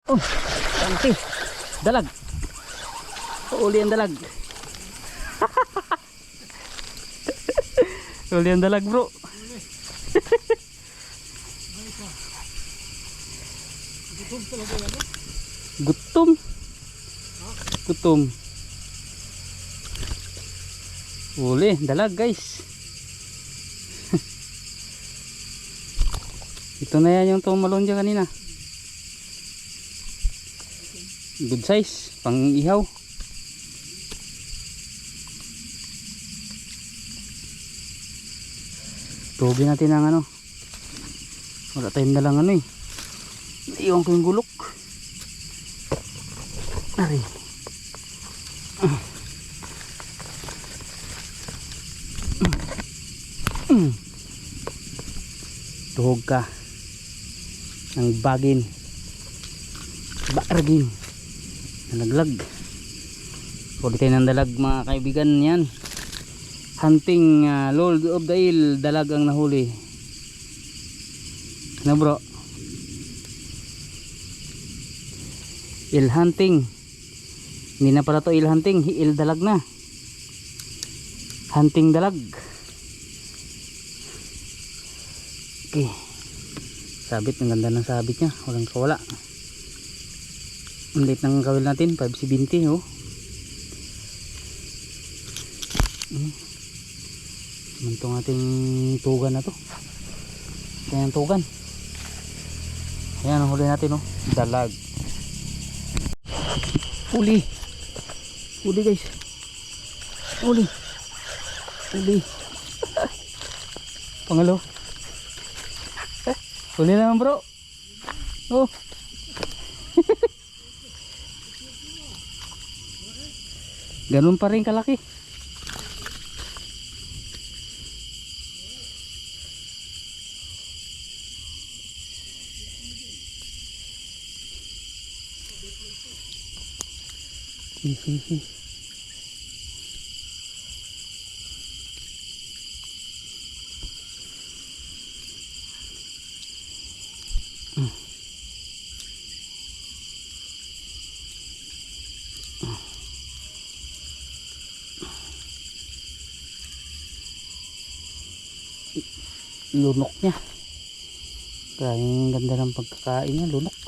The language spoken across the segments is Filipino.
Oh, kanti. Dalag. Uli ang dalag. Uli ang dalag, bro. Gutom. Gutom. Uli, dalag, guys. Ito na yan yung tumalon dyan kanina. Good size, pang ihaw. Tubig natin ang ano. Wala tayong dalang ano eh. Iwan ko yung gulok. Ari. Tuhog ka ng bagin, bargin, nalaglag. Ulitin ng dalag mga kaibigan. Yan, hunting Lord of the Hill, dalag ang nahuli. Ano bro? Il hunting. Hindi na pala to il hunting, il dalag na. Hunting dalag. Okay, sabit, ang ganda ng sabit nya, walang kawala. Ang liit ng kawil natin, 570 oh. Itong ating tugan na to. Ayan tugan. Ayan ang huli natin oh, dalag. Uli. Uli guys. Uli. Uli. Pangalo. Uli naman bro. Oh. Ganun pa rin kalaki. Hihihi. Lunok niya. Kaya ang ganda ng pagkakain niya, lunok.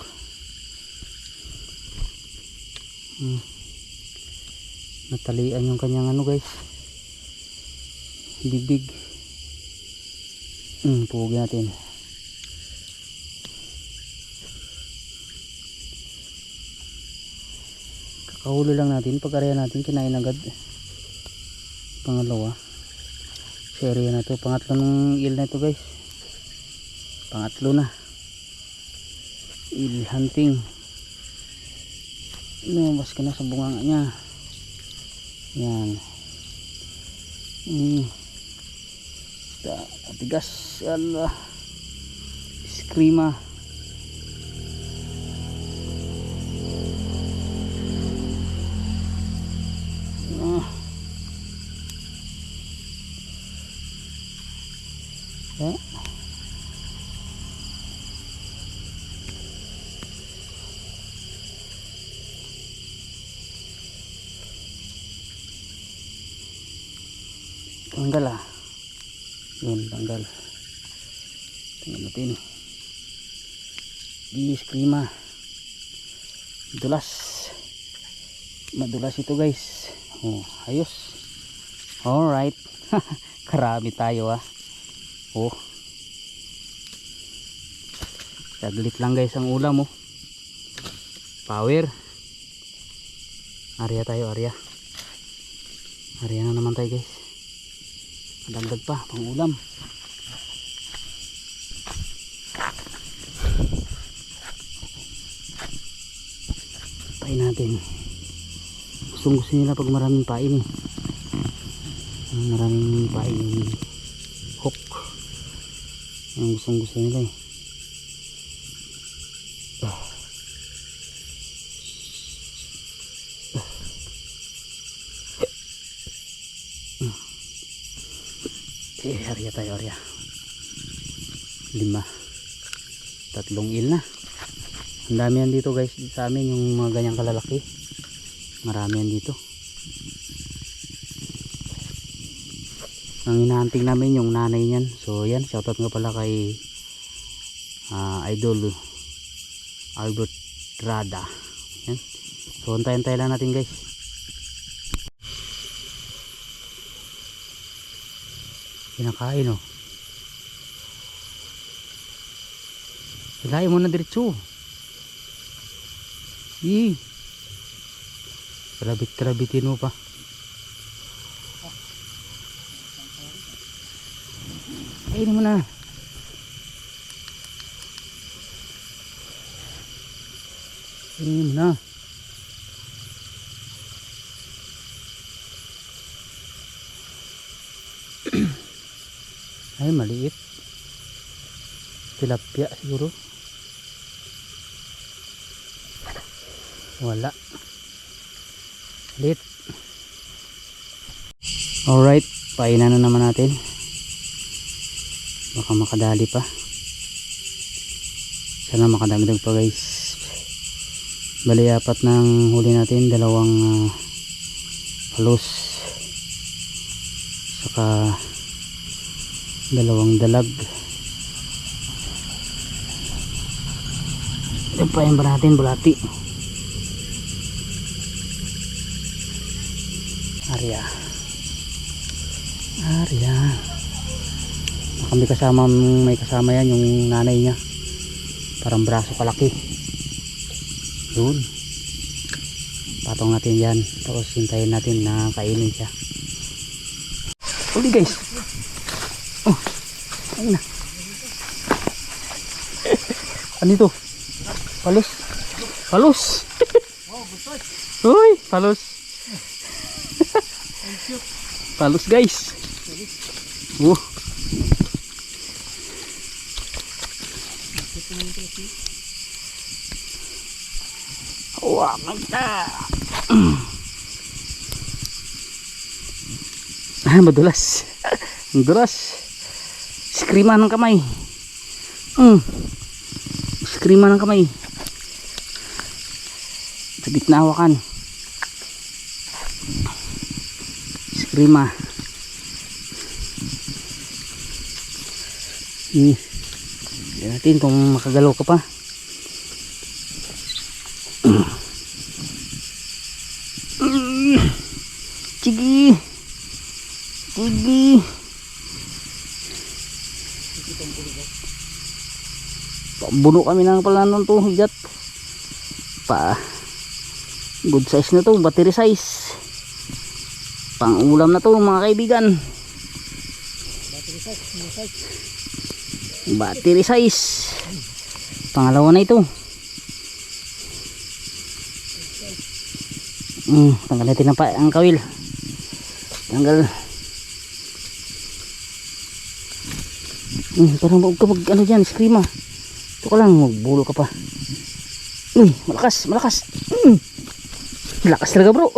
Natalian yung kanyang ano guys, bibig. Puhugi natin. Kakahuli lang natin, pag-area natin kinain agad. Pangalawa sa area na to, pangatlo ng il na ito guys, pangatlo na il hunting. Lumabas ka na sa bunganga niya. Yan. Tigas. Allah. Iskrima. Tanggal yun, tanggal natin. Iskrima. Dulas. Madulas ito guys. Oh, ayos. Alright. Karami tayo oh. Saglit lang guys ang ulam Power. Arya tayo, arya. Arya na naman tayo guys. Dagdag pa pang ulam. Pain natin. Gusto nila pag maraming pain maraming pain hook. Ang gusto nila Arya tayo, arya. 5. 3 il na. Ang dami yan dito guys sa amin, yung mga ganyang kalalaki. Marami yan dito. Ang hinahunting namin yung nanay niyan. So yan, shoutout nga pala kay Idol Albert Rada. Yan. So antayin-tayin lang natin guys. Kinakain oh. Hilahin mo na diretso. Kalabit-kalabitin mo pa. Kainin mo na. Kainin mo na. Ay, maliit. Tilapia siguro. Wala. Lit. Alright, painan na naman natin. Baka makadali pa. Sana makadamdag pa guys. Bali apat ng huli natin, dalawang palos. Saka dalawang dalag. Ito pa yung ba natin, bulati. Arya. Kami kasama, may kasama yan yung nanay niya. Parang braso kalaki. Yun. Patong natin yan. Tapos hintayin natin na kainin siya. Uli guys. Oh. Ayun na. Ano ito? Palos. Palos. Uy, palos. Palos guys. Wah, mantap. Madulas. Ang dulas. Skrima ng kamay. Skrima ng kamay. Sabit na hawakan. Skrima. Tignan natin kung makagalaw ka pa. Cigi. Buno kami ng pala nun to, higat. Good size na to, battery size. Pang ulam na to mga kaibigan. Battery size. Pangalawa na ito. Tanggal natin ang kawil. Tanggal. Parang huwag ka ano dyan, skrima. Ito ka lang, magbulo ka pa. Uy, malakas. Lakas talaga bro.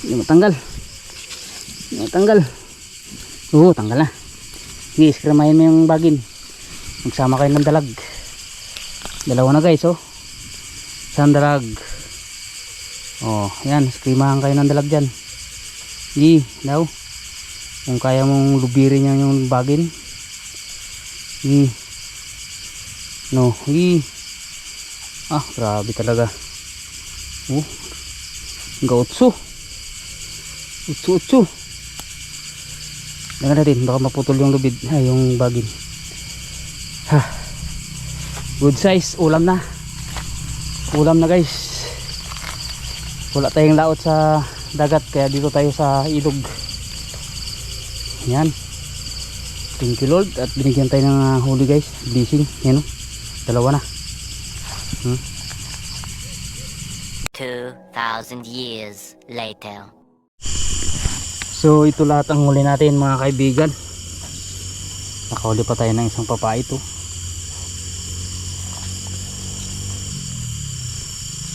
Hindi matanggal. Oo, tanggal na. Sige, skrimahin mo yung bagin. Magsama kayo ng dalag. Dalawa na guys, oh. Isang dalag. Oh, yan, skrimahan kayo ng dalag dyan. Sige, daw. Kung kaya mong lubirin niya yung bagin. Sige. No, sige. Grabe talaga. Gautso. Utso. Tingnan natin, baka maputol yung lubid. Yung bagin. Good size, ulam na guys. Wala tayong laot sa dagat, kaya dito tayo sa ilog. Yan. Thank you Lord, at binigyan tayo ng huli guys. Blessing, yan o. Dalawa na. 2,000 years later. So ito lahat ang huli natin mga kaibigan. Nakahuli pa tayo ng isang papa ito.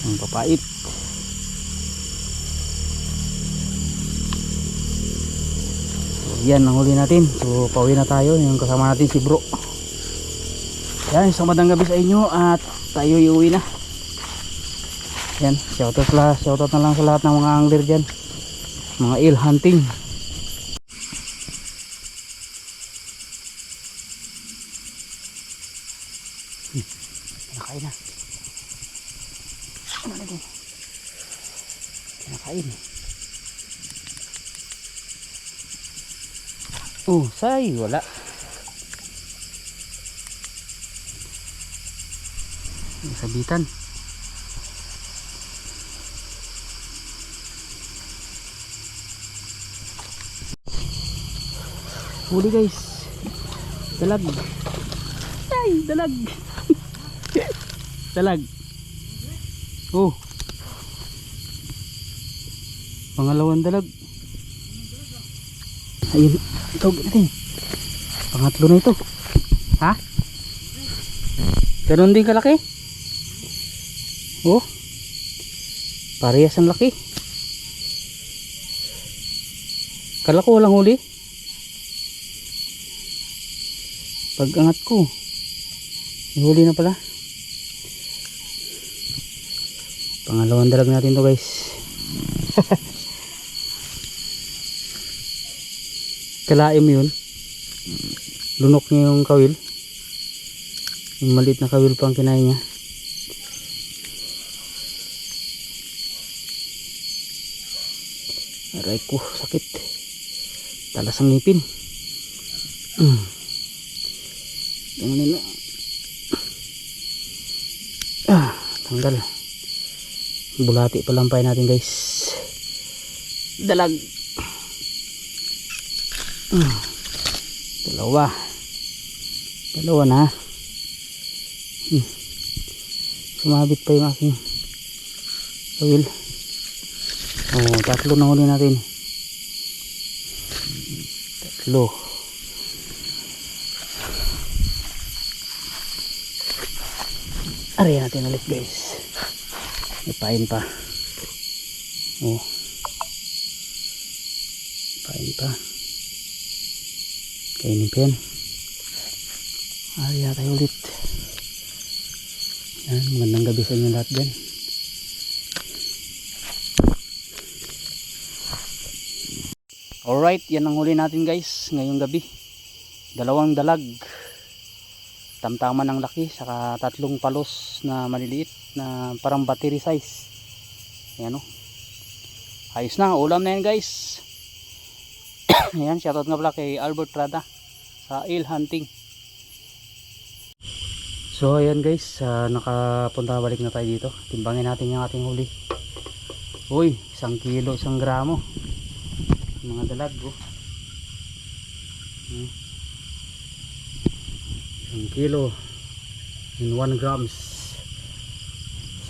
Ang papait. So Yan ang huli natin. So pauwi na tayo. Yung kasama natin si bro. Yan, isang magandang gabi sa inyo at tayo iuwi na. Yan, shoutout na lang sa lahat ng mga angler dyan, mga eel hunting. Kinakain na. Ano natin? Kinakain. Say, wala. Sabitan. Huli guys. Dalag. Ay, dalag. Dalag. Pangalawang dalag. Ayun, ito natin. Pangatlo na ito. Ha? Ganon din kalaki. Parehas ang laki. Kala ko walang huli. Pag angat ko, may huli na pala. Pangalawang dalag natin to guys. Kalaim yun. Lunok niya yung kawil. Yung maliit na kawil pang kinain niya. Aray ko, sakit. Talas ang ngipin. Yung nila. Tanggal. Bulati pa lampay natin guys. Dalag. Dalawa na. Sumabit pa yung aking kawil. Tatlo na huli natin. Tatlo. Aray natin ulit guys. Ipain pa. Ipain pa. Kainin pa yan. Aray tayo ulit. Yan, magandang gabi sa inyo lahat dyan. Alright, yan ang huli natin guys ngayong gabi. Dalawang dalag. Tamtaman ng laki, saka tatlong palos na maliliit na parang battery size. Ayan ayos na, ulam na yan guys. Ayan, shoutout nga pala kay Albert Rada sa eel hunting. So ayan guys, nakapunta balik na tayo dito. Timbangin natin yung ating huli. 1 kilo, 1 gramo. Mga dalag 1 kilo and 1 grams.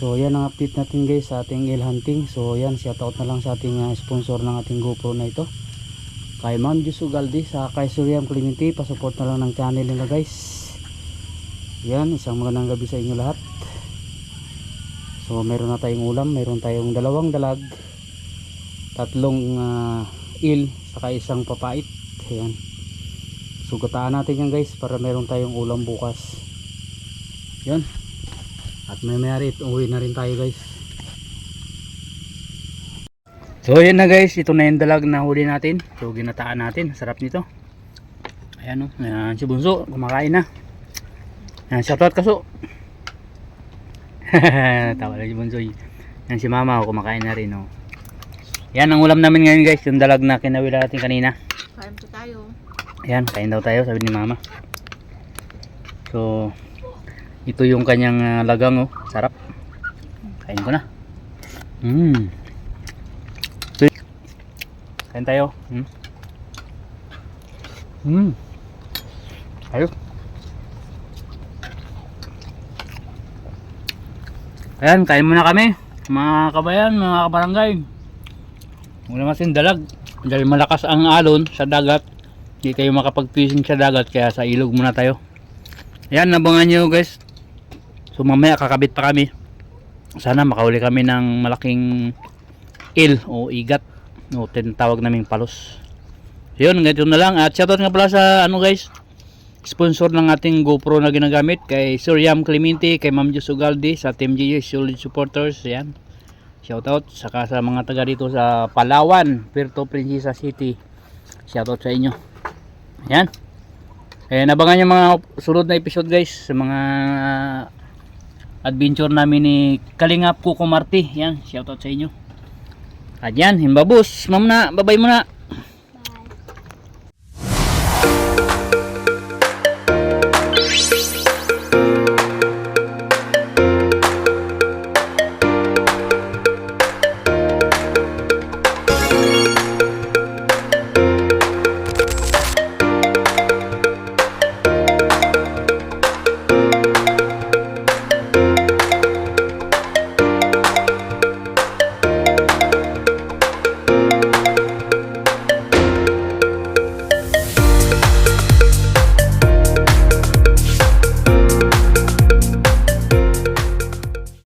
So yan ang update natin guys sa ating eel hunting. So yan, shoutout na lang sa ating sponsor ng ating GoPro na ito, kay Mount Diyos Ugalde sa kay Suriam Clemente. Pasupport na lang ng channel nila guys. Yan, isang magandang gabi sa inyo lahat. So meron na tayong ulam, meron tayong dalawang dalag, tatlong eel, saka isang papait. Ayan, sugataan natin yan guys para meron tayong ulam bukas. Yan, at may mayari uwi na rin tayo guys. So yan na guys, ito na yung dalag na huli natin. So ginataan natin, sarap nito. Ayan ayan, si Bunso kumakain na. Ayan, shoutout kaso. Tawa lang si Bunso. Yan si Mama kumakain na rin. Yan ang ulam namin ngayon guys, yung dalag na kinawila natin kanina. Kain po tayo. Ayan, kain daw tayo, sabi ni Mama. So ito yung kanyang lagang sarap. Kain ko na. Kain tayo. Ayos. Ayan, kain muna kami mga kabayan, mga kabarangay. Wala masin dalag dahil malakas ang alon sa dagat, hindi kayo makapag-fishing sa dagat, kaya sa ilog muna tayo. Ayan, nabangan nyo guys. So mamaya kakabit pa kami, sana makahuli kami ng malaking eel o igat o tinatawag naming palos. Yun, ganito na lang. At shoutout nga pala sa ano guys, sponsor ng ating GoPro na ginagamit kay Sir Yam Clemente, kay Ma'am Jus Ugalde, sa Team GS Solid Supporters. Yan. Shoutout. Saka sa mga taga dito sa Palawan, Puerto Princesa City. Shoutout sa inyo. Yan. Nabangan yung mga sunod na episode guys sa mga adventure namin ni Kalingap Kuko Marti. Yan. Shoutout sa inyo. At yan. Himbabus. Ma'am na. Babay muna. Bye.